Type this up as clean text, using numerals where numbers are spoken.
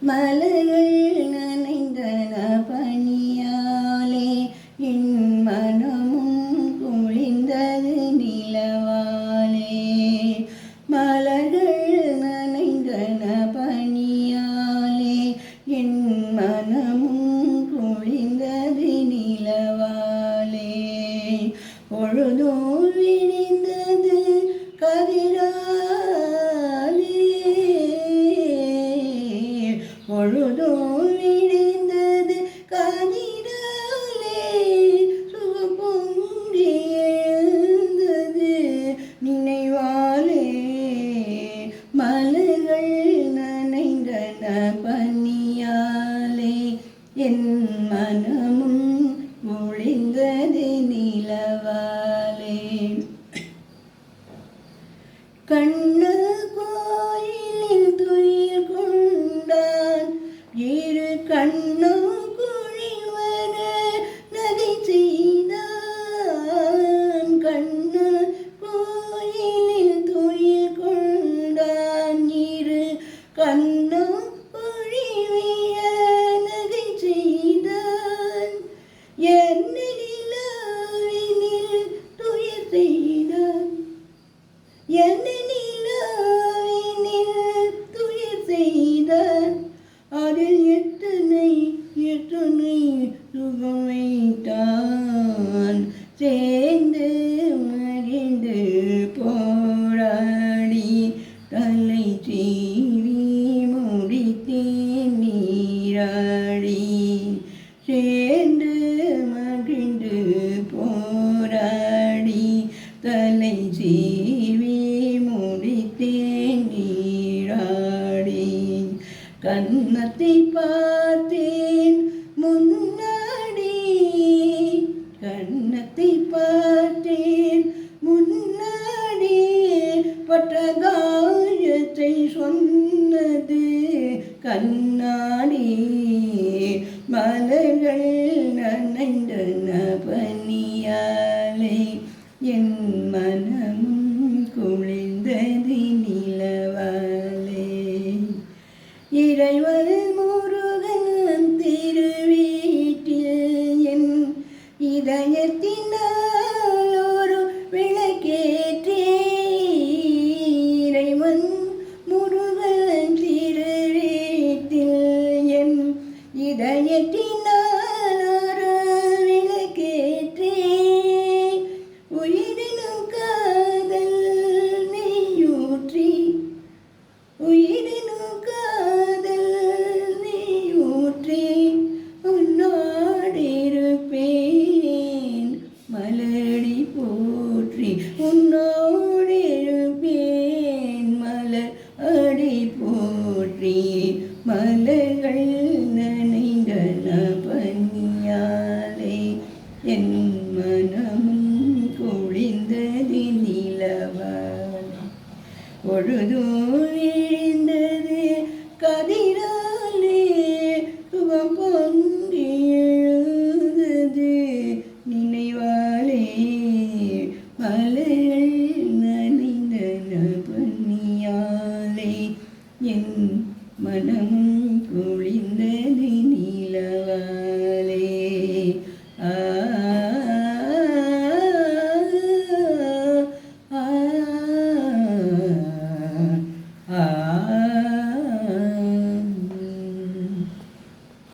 மலர்கள் நனைந்தன பனியாலே என் மனமும் குளிர்ந்தது நிலவாலே. மலர்கள் நனைந்தன பனியாலே என் மனமும் குளிர்ந்தது நிலவாலே. பொழுதோ விரிந்தது கதிராலே, பொழுதோ விரிந்தது கதிராலே. சுகம் பொங்கி எழுந்தது நினைவாலே. மலர்கள் நனைந்தன பனியாலே என் மனமும் ஒளிந்தது நிலவாலே. கண்ணு கோயிலில் துயில் கொண்டான் இரு கண்ணும் குழிவர நதி செய்தான். கண்ணு கோயிலில் துயில் கொண்டான் இரு கண்ணும் குழிவிய நதி செய்தான். என்ன நிலாவினில் துயில் செய்தான், என்ன நிலாவினில் துயில் செய்தான். அதில் எத்தனை எத்தனை சுகம் வைத்தான். சேர்ந்து மகிழ்ந்து போராடி தலை சீவி முடித்தேன் நீராடி. சேர்ந்து மகிழ்ந்து போராடி தலை சீவி முடித்தேன் நீராடி. கன்னத்தை பார்த்தேன் முன்னாடி, கன்னத்தை பார்த்தேன் முன்னாடி. பட்ட காயத்தை சொன்னது கண்ணாடி. மலர்கள் நனைந்தன பனியாலே என் மனமும் குளிர்ந்தது நிலவாலே. இறைவன் முருகன் திருவீட்டில் என் இதயத்தினால் ஒரு விளக்கேற்றேன். இறைவன் முருகன் திருவீட்டில் என் இதயத்தினால் ஒரு விளக்கேற்றேன். உயிரினும் காதல் நெய்யூற்றி, உயிரினும் காதல் நெய்யூற்றி உன்னோடு இருப்பேன் மலரடி போற்றி. உன்னோடு இருப்பேன் மலர் அடி போற்றி. மலர்கள் நனைந்தன பனியாலே என் மனமும் குளிர்ந்தது நிலவாலே. பொழுதோ விழுந்தது கதிராலே சுகம் பொங்கி எழுந்தது நினைவாலே. மலர்கள் நனைந்தன பனியாலே என் மனமும் குளிர்ந்தது நிலவாலே.